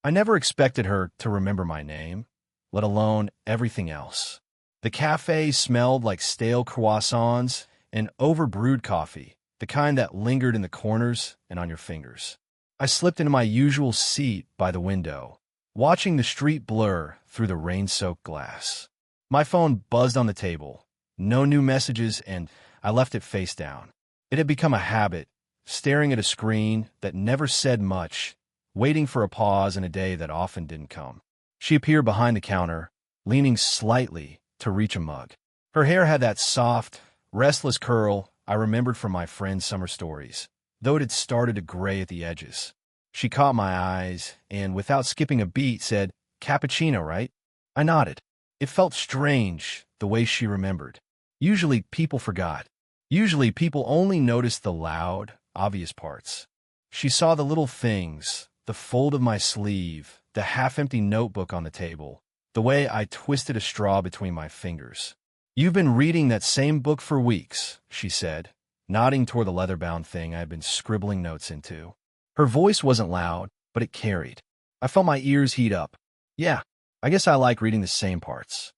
I never expected her to remember my name, let alone everything else. The cafe smelled like stale croissants and overbrewed coffee, the kind that lingered in the corners and on your fingers. I slipped into my usual seat by the window, watching the street blur through the rain-soaked glass. My phone buzzed on the table. No new messages, and I left it face down. It had become a habit, staring at a screen that never said much, waiting for a pause in a day that often didn't come. She appeared behind the counter, leaning slightly to reach a mug. Her hair had that soft, restless curl I remembered from my friend's summer stories, though it had started to gray at the edges. She caught my eyes and, without skipping a beat, said, "Cappuccino, right?" I nodded. It felt strange, the way she remembered. Usually people forgot. Usually people only noticed the loud, obvious parts. She saw the little things, the fold of my sleeve, the half-empty notebook on the table, the way I twisted a straw between my fingers. "You've been reading that same book for weeks," she said, nodding toward the leather-bound thing I had been scribbling notes into. Her voice wasn't loud, but it carried. I felt my ears heat up. "Yeah, I guess I like reading the same parts."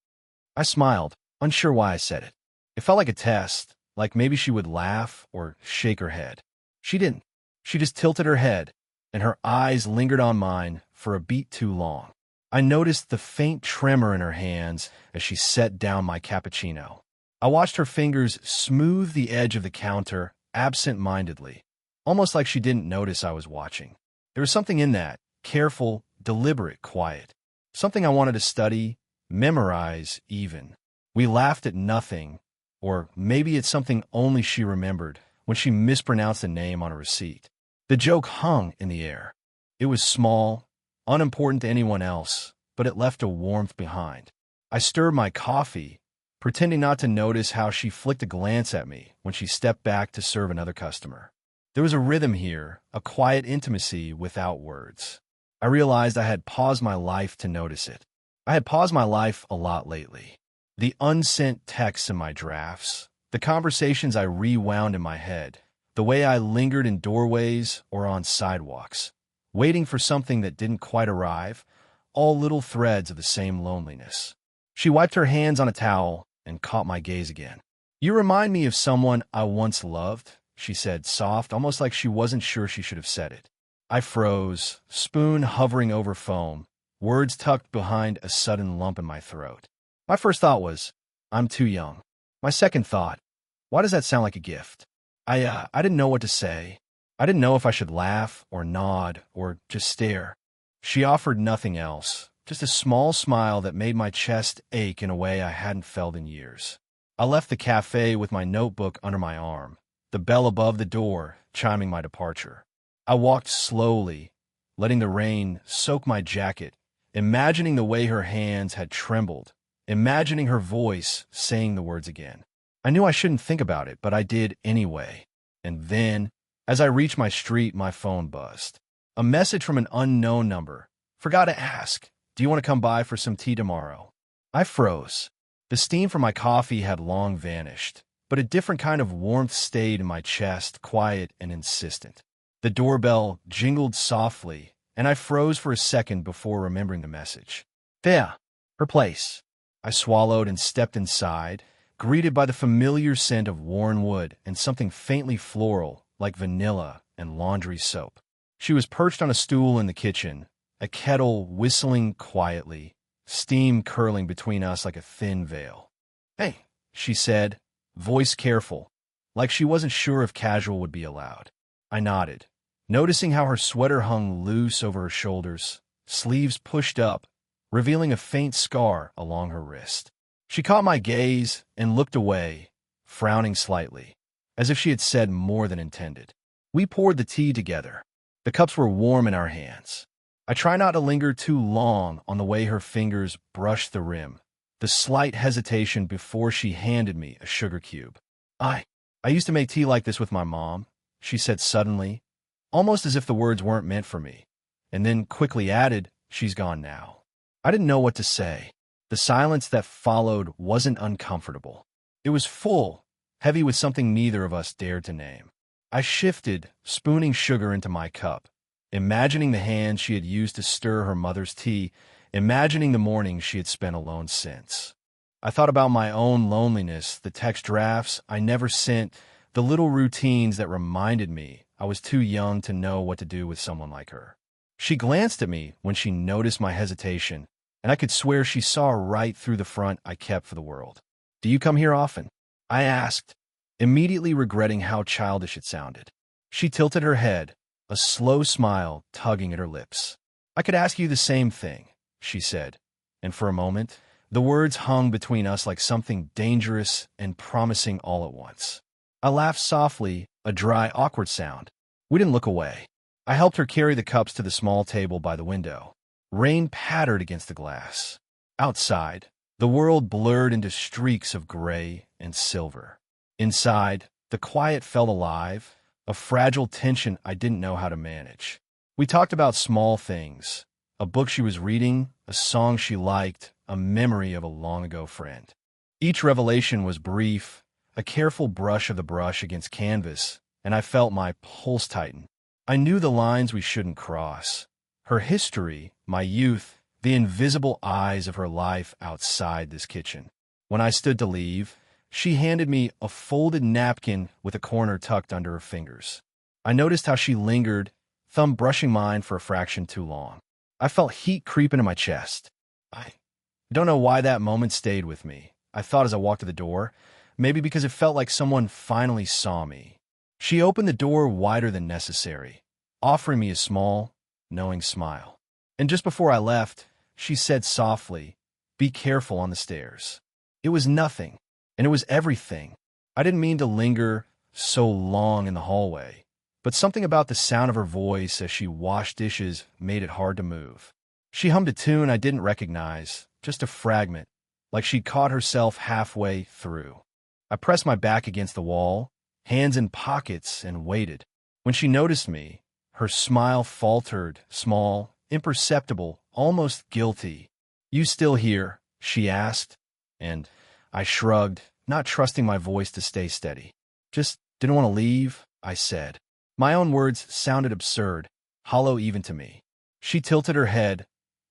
I smiled, unsure why I said it. It felt like a test, like maybe she would laugh or shake her head. She didn't. She just tilted her head, and her eyes lingered on mine for a beat too long. I noticed the faint tremor in her hands as she set down my cappuccino. I watched her fingers smooth the edge of the counter absent-mindedly, almost like she didn't notice I was watching. There was something in that, careful, deliberate quiet. Something I wanted to study, memorize even. We laughed at nothing, or maybe it's something only she remembered, when she mispronounced a name on a receipt. The joke hung in the air. It was small, unimportant to anyone else, but it left a warmth behind. I stirred my coffee, pretending not to notice how she flicked a glance at me when she stepped back to serve another customer. There was a rhythm here, a quiet intimacy without words. I realized I had paused my life to notice it. I had paused my life a lot lately. The unsent texts in my drafts, the conversations I rewound in my head, the way I lingered in doorways or on sidewalks, waiting for something that didn't quite arrive, all little threads of the same loneliness. She wiped her hands on a towel and caught my gaze again. "You remind me of someone I once loved," she said, soft, almost like she wasn't sure she should have said it. I froze, spoon hovering over foam, words tucked behind a sudden lump in my throat. My first thought was, I'm too young. My second thought, why does that sound like a gift? I didn't know what to say. I didn't know if I should laugh or nod or just stare. She offered nothing else, just a small smile that made my chest ache in a way I hadn't felt in years. I left the cafe with my notebook under my arm, the bell above the door chiming my departure. I walked slowly, letting the rain soak my jacket, imagining the way her hands had trembled, imagining her voice saying the words again. I knew I shouldn't think about it, but I did anyway. And then, as I reached my street, my phone buzzed. A message from an unknown number. "Forgot to ask. Do you want to come by for some tea tomorrow?" I froze. The steam from my coffee had long vanished, but a different kind of warmth stayed in my chest, quiet and insistent. The doorbell jingled softly, and I froze for a second before remembering the message. There, her place. I swallowed and stepped inside, greeted by the familiar scent of worn wood and something faintly floral, like vanilla and laundry soap. She was perched on a stool in the kitchen, a kettle whistling quietly, steam curling between us like a thin veil. "Hey," she said, voice careful, like she wasn't sure if casual would be allowed. I nodded, noticing how her sweater hung loose over her shoulders, sleeves pushed up, revealing a faint scar along her wrist. She caught my gaze and looked away, frowning slightly, as if she had said more than intended. We poured the tea together. The cups were warm in our hands. I tried not to linger too long on the way her fingers brushed the rim, the slight hesitation before she handed me a sugar cube. I used to make tea like this with my mom," she said suddenly, almost as if the words weren't meant for me, and then quickly added, "She's gone now." I didn't know what to say. The silence that followed wasn't uncomfortable. It was full, heavy with something neither of us dared to name. I shifted, spooning sugar into my cup, imagining the hand she had used to stir her mother's tea, imagining the mornings she had spent alone since. I thought about my own loneliness, the text drafts I never sent, the little routines that reminded me I was too young to know what to do with someone like her. She glanced at me when she noticed my hesitation, and I could swear she saw right through the front I kept for the world. "Do you come here often?" I asked, immediately regretting how childish it sounded. She tilted her head, a slow smile tugging at her lips. "I could ask you the same thing," she said, and for a moment, the words hung between us like something dangerous and promising all at once. I laughed softly, a dry, awkward sound. We didn't look away. I helped her carry the cups to the small table by the window. Rain pattered against the glass. Outside, the world blurred into streaks of gray and silver. Inside, the quiet felt alive, a fragile tension I didn't know how to manage. We talked about small things, a book she was reading, a song she liked, a memory of a long-ago friend. Each revelation was brief, a careful brush of the brush against canvas, and I felt my pulse tighten. I knew the lines we shouldn't cross. Her history, my youth, the invisible eyes of her life outside this kitchen. When I stood to leave, she handed me a folded napkin with a corner tucked under her fingers. I noticed how she lingered, thumb brushing mine for a fraction too long. I felt heat creep into my chest. I don't know why that moment stayed with me. I thought as I walked to the door, maybe because it felt like someone finally saw me. She opened the door wider than necessary, offering me a small, knowing smile. And just before I left, she said softly, "Be careful on the stairs." It was nothing, and it was everything. I didn't mean to linger so long in the hallway, but something about the sound of her voice as she washed dishes made it hard to move. She hummed a tune I didn't recognize, just a fragment, like she'd caught herself halfway through. I pressed my back against the wall, hands in pockets, and waited. When she noticed me, her smile faltered, small, imperceptible, almost guilty. "You still here?" she asked, and I shrugged, not trusting my voice to stay steady. "Just didn't want to leave," I said. My own words sounded absurd, hollow even to me. She tilted her head,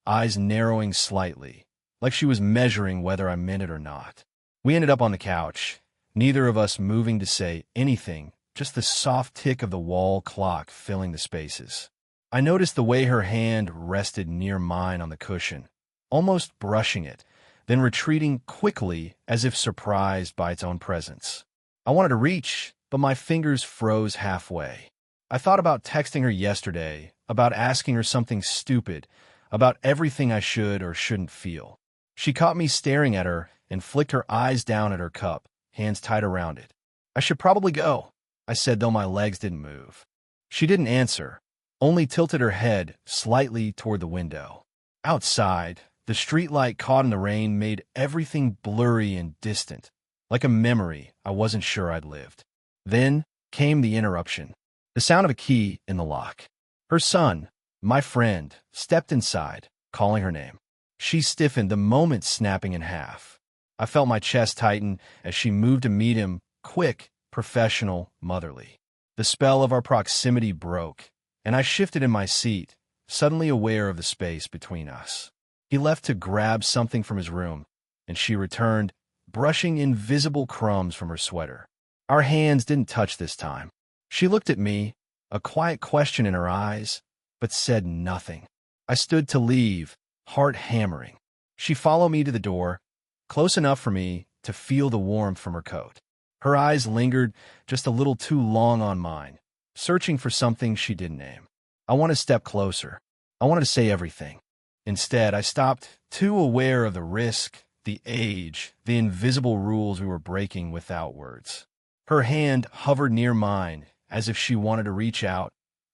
eyes narrowing slightly, like she was measuring whether I meant it or not. We ended up on the couch, neither of us moving to say anything, just the soft tick of the wall clock filling the spaces. I noticed the way her hand rested near mine on the cushion, almost brushing it, then retreating quickly as if surprised by its own presence. I wanted to reach, but my fingers froze halfway. I thought about texting her yesterday, about asking her something stupid, about everything I should or shouldn't feel. She caught me staring at her and flicked her eyes down at her cup, hands tight around it. "I should probably go," I said, though my legs didn't move. She didn't answer, only tilted her head slightly toward the window. Outside, the streetlight caught in the rain made everything blurry and distant, like a memory I wasn't sure I'd lived. Then came the interruption, the sound of a key in the lock. Her son, my friend, stepped inside, calling her name. She stiffened, the moment snapping in half. I felt my chest tighten as she moved to meet him, quick, professional, motherly. The spell of our proximity broke, and I shifted in my seat, suddenly aware of the space between us. He left to grab something from his room, and she returned, brushing invisible crumbs from her sweater. Our hands didn't touch this time. She looked at me, a quiet question in her eyes, but said nothing. I stood to leave, heart hammering. She followed me to the door, close enough for me to feel the warmth from her coat. Her eyes lingered just a little too long on mine, searching for something she didn't name. I wanted to step closer. I wanted to say everything. Instead, I stopped, too aware of the risk, the age, the invisible rules we were breaking without words. Her hand hovered near mine, as if she wanted to reach out,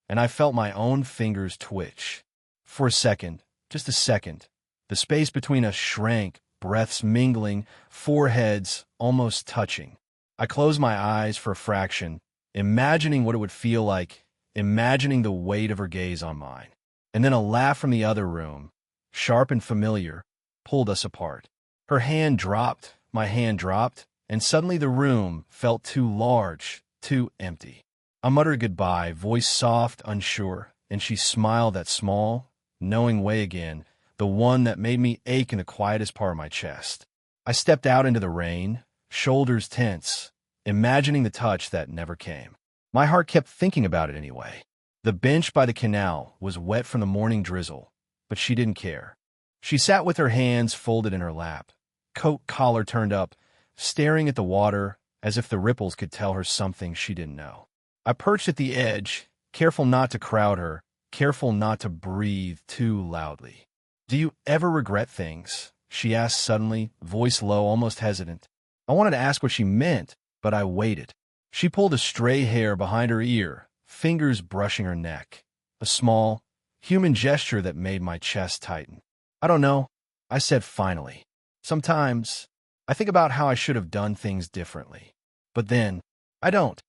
and I felt my own fingers twitch. For a second, just a second, the space between us shrank, breaths mingling, foreheads almost touching. I closed my eyes for a fraction, imagining what it would feel like, imagining the weight of her gaze on mine. And then a laugh from the other room, sharp and familiar, pulled us apart. Her hand dropped, my hand dropped, and suddenly the room felt too large, too empty. I muttered goodbye, voice soft, unsure, and she smiled that small, knowing way again, the one that made me ache in the quietest part of my chest. I stepped out into the rain, shoulders tense, imagining the touch that never came. My heart kept thinking about it anyway. The bench by the canal was wet from the morning drizzle, but she didn't care. She sat with her hands folded in her lap, coat collar turned up, staring at the water as if the ripples could tell her something she didn't know. I perched at the edge, careful not to crowd her, careful not to breathe too loudly. "Do you ever regret things?" she asked suddenly, voice low, almost hesitant. I wanted to ask what she meant, but I waited. She pulled a stray hair behind her ear, fingers brushing her neck. A small, human gesture that made my chest tighten. "I don't know," I said finally. "Sometimes, I think about how I should have done things differently. But then, I don't."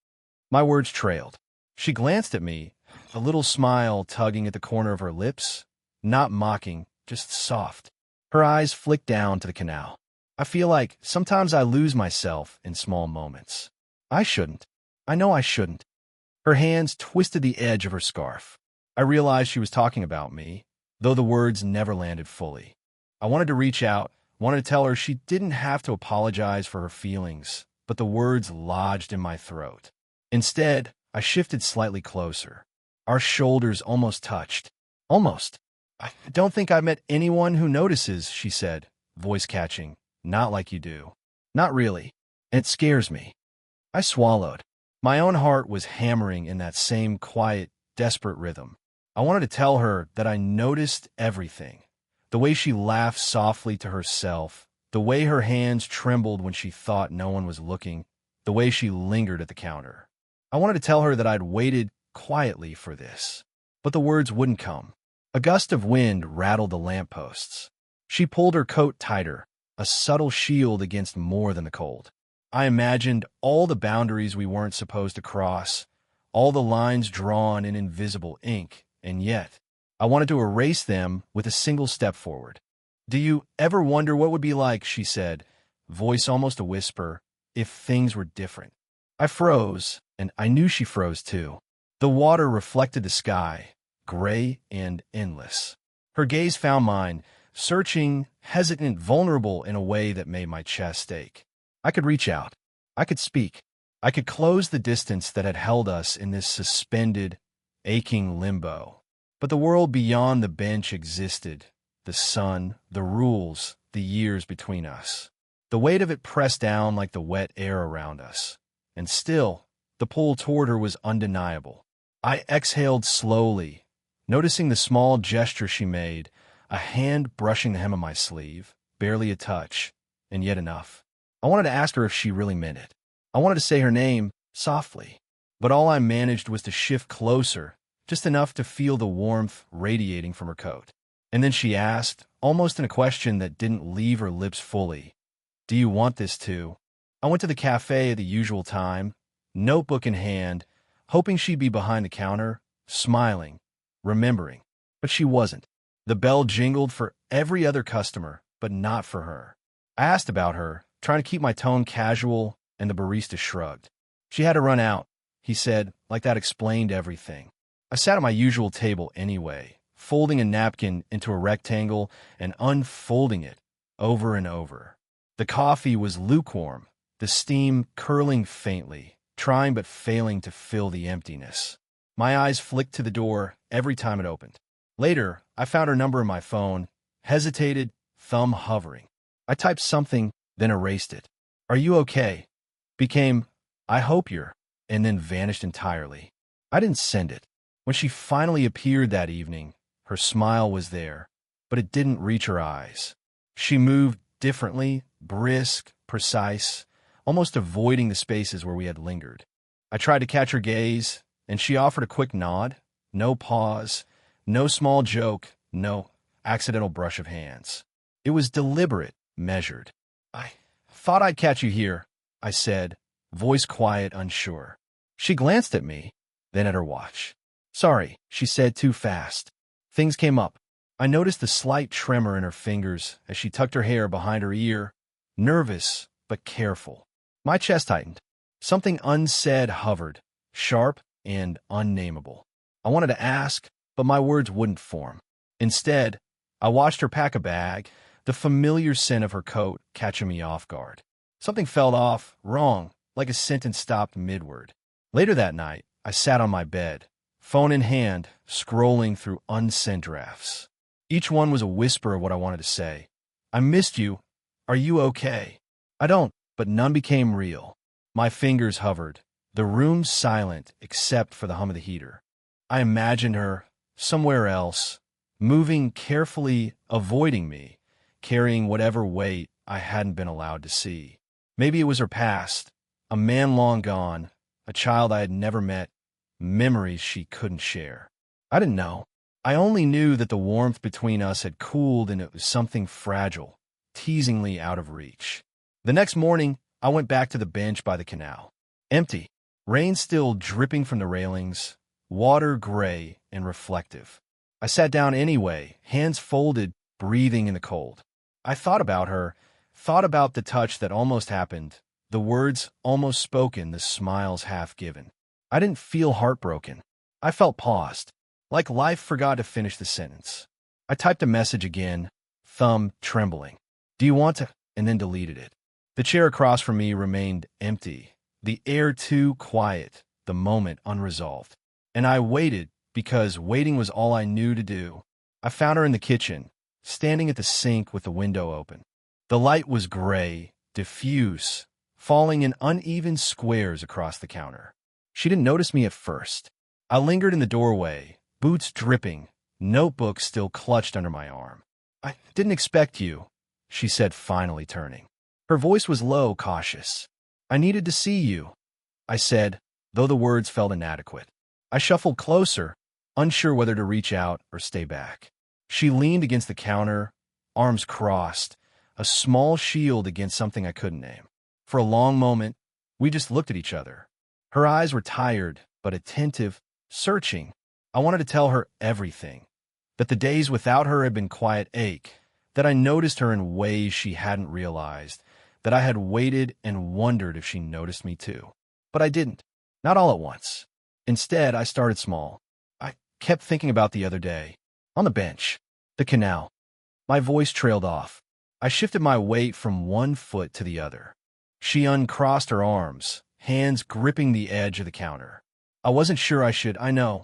My words trailed. She glanced at me, a little smile tugging at the corner of her lips, not mocking, just soft. Her eyes flicked down to the canal. "I feel like sometimes I lose myself in small moments. I shouldn't. I know I shouldn't." Her hands twisted the edge of her scarf. I realized she was talking about me, though the words never landed fully. I wanted to reach out, wanted to tell her she didn't have to apologize for her feelings, but the words lodged in my throat. Instead, I shifted slightly closer. Our shoulders almost touched. Almost. "I don't think I've met anyone who notices," she said, voice catching. "Not like you do. Not really. And it scares me." I swallowed. My own heart was hammering in that same quiet, desperate rhythm. I wanted to tell her that I noticed everything. The way she laughed softly to herself, the way her hands trembled when she thought no one was looking, the way she lingered at the counter. I wanted to tell her that I'd waited quietly for this. But the words wouldn't come. A gust of wind rattled the lampposts. She pulled her coat tighter, a subtle shield against more than the cold. I imagined all the boundaries we weren't supposed to cross, all the lines drawn in invisible ink, and yet I wanted to erase them with a single step forward. "Do you ever wonder what would be like," she said, voice almost a whisper, "if things were different?" I froze, and I knew she froze too. The water reflected the sky, gray and endless. Her gaze found mine, searching, hesitant, vulnerable in a way that made my chest ache. I could reach out. I could speak. I could close the distance that had held us in this suspended, aching limbo. But the world beyond the bench existed. The sun, the rules, the years between us. The weight of it pressed down like the wet air around us. And still, the pull toward her was undeniable. I exhaled slowly, noticing the small gesture she made, a hand brushing the hem of my sleeve, barely a touch, and yet enough. I wanted to ask her if she really meant it. I wanted to say her name softly, but all I managed was to shift closer, just enough to feel the warmth radiating from her coat. And then she asked, almost in a question that didn't leave her lips fully, "Do you want this too?" I went to the cafe at the usual time, notebook in hand, hoping she'd be behind the counter, smiling, remembering. But she wasn't. The bell jingled for every other customer, but not for her. I asked about her, trying to keep my tone casual, and the barista shrugged. "She had to run out," he said, like that explained everything. I sat at my usual table anyway, folding a napkin into a rectangle and unfolding it over and over. The coffee was lukewarm, the steam curling faintly, trying but failing to fill the emptiness. My eyes flicked to the door every time it opened. Later, I found her number in my phone, hesitated, thumb hovering. I typed something, then erased it. "Are you okay?" Became, "I hope you're," and then vanished entirely. I didn't send it. When she finally appeared that evening, her smile was there, but it didn't reach her eyes. She moved differently, brisk, precise, almost avoiding the spaces where we had lingered. I tried to catch her gaze, and she offered a quick nod. No pause, no small joke, no accidental brush of hands. It was deliberate, measured. "I thought I'd catch you here," I said, voice quiet, unsure. She glanced at me, then at her watch. "Sorry," she said too fast. Things came up. I noticed the slight tremor in her fingers as she tucked her hair behind her ear, nervous but careful. My chest tightened. Something unsaid hovered, sharp and unnameable. I wanted to ask, but my words wouldn't form. Instead, I watched her pack a bag, the familiar scent of her coat catching me off guard. Something felt off, wrong, like a sentence stopped mid-word. Later that night, I sat on my bed, phone in hand, scrolling through unsent drafts. Each one was a whisper of what I wanted to say. I missed you. Are you okay? I don't, but none became real. My fingers hovered, the room silent except for the hum of the heater. I imagined her, somewhere else, moving carefully, avoiding me, carrying whatever weight I hadn't been allowed to see. Maybe it was her past, a man long gone, a child I had never met, memories she couldn't share. I didn't know. I only knew that the warmth between us had cooled and it was something fragile, teasingly out of reach. The next morning, I went back to the bench by the canal. Empty, rain still dripping from the railings, water gray and reflective. I sat down anyway, hands folded, breathing in the cold. I thought about her, thought about the touch that almost happened, the words almost spoken, the smiles half given. I didn't feel heartbroken. I felt paused, like life forgot to finish the sentence. I typed a message again, thumb trembling. Do you want to? And then deleted it. The chair across from me remained empty, the air too quiet, the moment unresolved. And I waited, because waiting was all I knew to do. I found her in the kitchen, standing at the sink with the window open. The light was gray, diffuse, falling in uneven squares across the counter. She didn't notice me at first. I lingered in the doorway, boots dripping, notebook still clutched under my arm. I didn't expect you, she said, finally turning. Her voice was low, cautious. I needed to see you, I said, though the words felt inadequate. I shuffled closer, unsure whether to reach out or stay back. She leaned against the counter, arms crossed, a small shield against something I couldn't name. For a long moment, we just looked at each other. Her eyes were tired, but attentive, searching. I wanted to tell her everything, that the days without her had been quiet ache, that I noticed her in ways she hadn't realized, that I had waited and wondered if she noticed me too. But I didn't, not all at once. Instead, I started small. I kept thinking about the other day, on the bench, the canal. My voice trailed off. I shifted my weight from one foot to the other. She uncrossed her arms, hands gripping the edge of the counter. I wasn't sure I should. I know.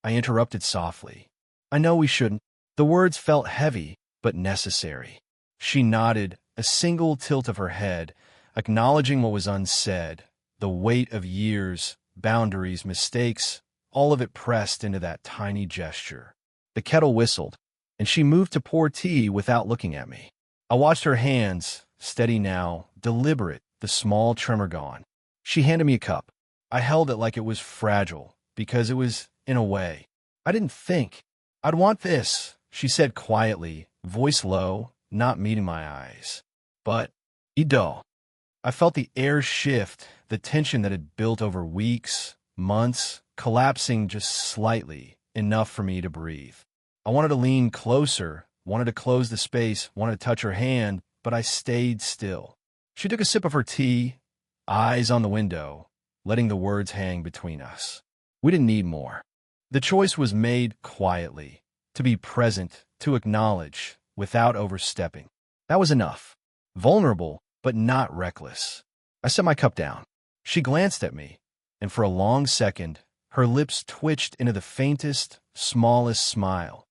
I interrupted softly. I know we shouldn't. The words felt heavy, but necessary. She nodded, a single tilt of her head, acknowledging what was unsaid, the weight of years, boundaries, mistakes, all of it pressed into that tiny gesture. The kettle whistled, and she moved to pour tea without looking at me. I watched her hands, steady now, deliberate, the small tremor gone. She handed me a cup. I held it like it was fragile, because it was, in a way. I didn't think. I'd want this, she said quietly, voice low, not meeting my eyes. But, Ido. I felt the air shift, the tension that had built over weeks, months, collapsing just slightly, enough for me to breathe. I wanted to lean closer, wanted to close the space, wanted to touch her hand, but I stayed still. She took a sip of her tea, eyes on the window, letting the words hang between us. We didn't need more. The choice was made quietly, to be present, to acknowledge, without overstepping. That was enough. Vulnerable, but not reckless. I set my cup down. She glanced at me, and for a long second, her lips twitched into the faintest, smallest smile.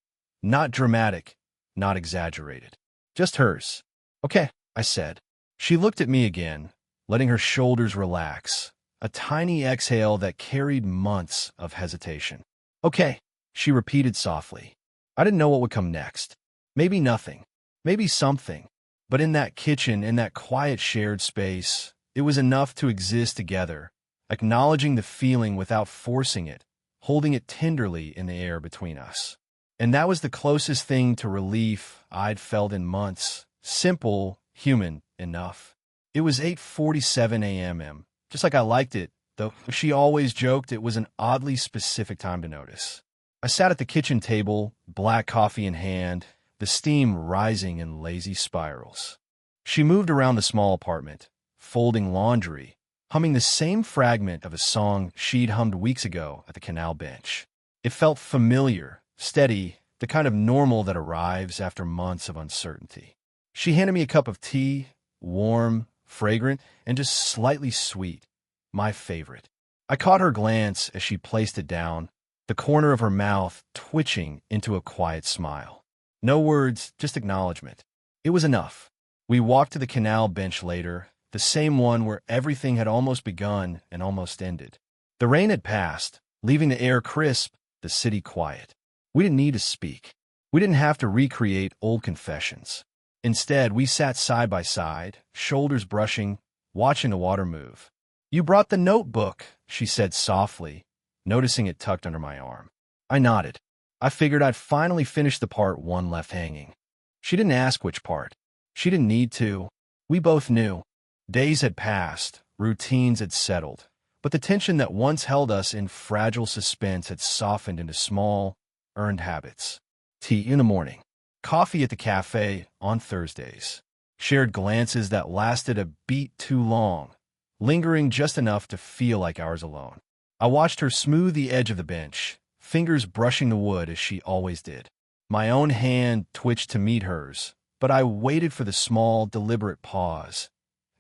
Not dramatic, not exaggerated. Just hers. Okay, I said. She looked at me again, letting her shoulders relax, a tiny exhale that carried months of hesitation. Okay, she repeated softly. I didn't know what would come next. Maybe nothing. Maybe something. But in that kitchen, in that quiet shared space, it was enough to exist together, acknowledging the feeling without forcing it, holding it tenderly in the air between us. And that was the closest thing to relief I'd felt in months. Simple, human enough. It was 8:47 a.m., just like I liked it, though she always joked it was an oddly specific time to notice. I sat at the kitchen table, black coffee in hand, the steam rising in lazy spirals. She moved around the small apartment, folding laundry, humming the same fragment of a song she'd hummed weeks ago at the canal bench. It felt familiar, steady, the kind of normal that arrives after months of uncertainty. She handed me a cup of tea, warm, fragrant, and just slightly sweet, my favorite. I caught her glance as she placed it down, the corner of her mouth twitching into a quiet smile. No words, just acknowledgement. It was enough. We walked to the canal bench later, the same one where everything had almost begun and almost ended. The rain had passed, leaving the air crisp, the city quiet. We didn't need to speak. We didn't have to recreate old confessions. Instead, we sat side by side, shoulders brushing, watching the water move. "You brought the notebook," she said softly, noticing it tucked under my arm. I nodded. I figured I'd finally finished the part one left hanging. She didn't ask which part. She didn't need to. We both knew. Days had passed, routines had settled, but the tension that once held us in fragile suspense had softened into small, earned habits. Tea in the morning. Coffee at the cafe on Thursdays. Shared glances that lasted a beat too long, lingering just enough to feel like ours alone. I watched her smooth the edge of the bench, fingers brushing the wood as she always did. My own hand twitched to meet hers, but I waited for the small, deliberate pause,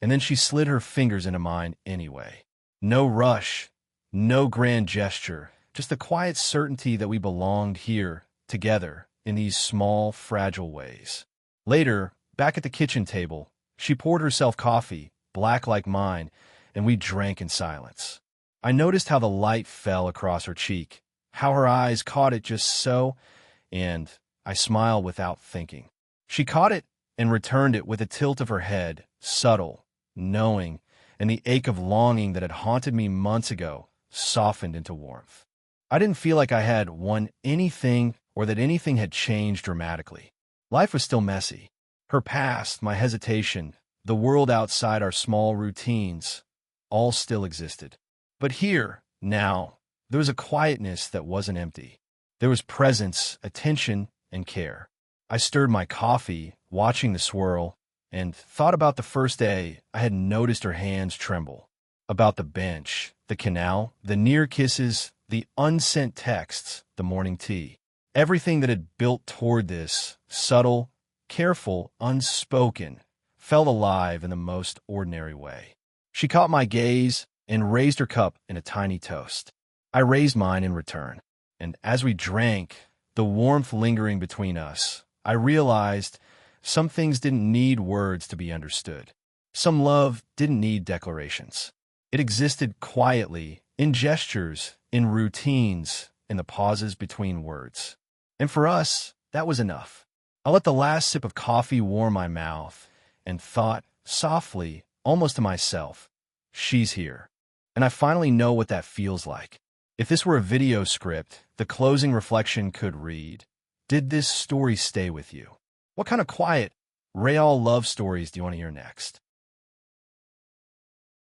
and then she slid her fingers into mine anyway. No rush, no grand gesture, just the quiet certainty that we belonged here, together, in these small, fragile ways. Later, back at the kitchen table, she poured herself coffee, black like mine, and we drank in silence. I noticed how the light fell across her cheek, how her eyes caught it just so, and I smiled without thinking. She caught it and returned it with a tilt of her head, subtle, knowing, and the ache of longing that had haunted me months ago softened into warmth. I didn't feel like I had won anything or that anything had changed dramatically. Life was still messy. Her past, my hesitation, the world outside our small routines, all still existed. But here, now, there was a quietness that wasn't empty. There was presence, attention, and care. I stirred my coffee, watching the swirl, and thought about the first day I had noticed her hands tremble, about the bench, the canal, the near kisses, the unsent texts, the morning tea. Everything that had built toward this, subtle, careful, unspoken, felt alive in the most ordinary way. She caught my gaze and raised her cup in a tiny toast. I raised mine in return, and as we drank, the warmth lingering between us, I realized some things didn't need words to be understood. Some love didn't need declarations. It existed quietly, in gestures, in routines, in the pauses between words. And for us, that was enough. I let the last sip of coffee warm my mouth and thought, softly, almost to myself, she's here. And I finally know what that feels like. If this were a video script, the closing reflection could read, "Did this story stay with you?" What kind of quiet, real love stories do you want to hear next?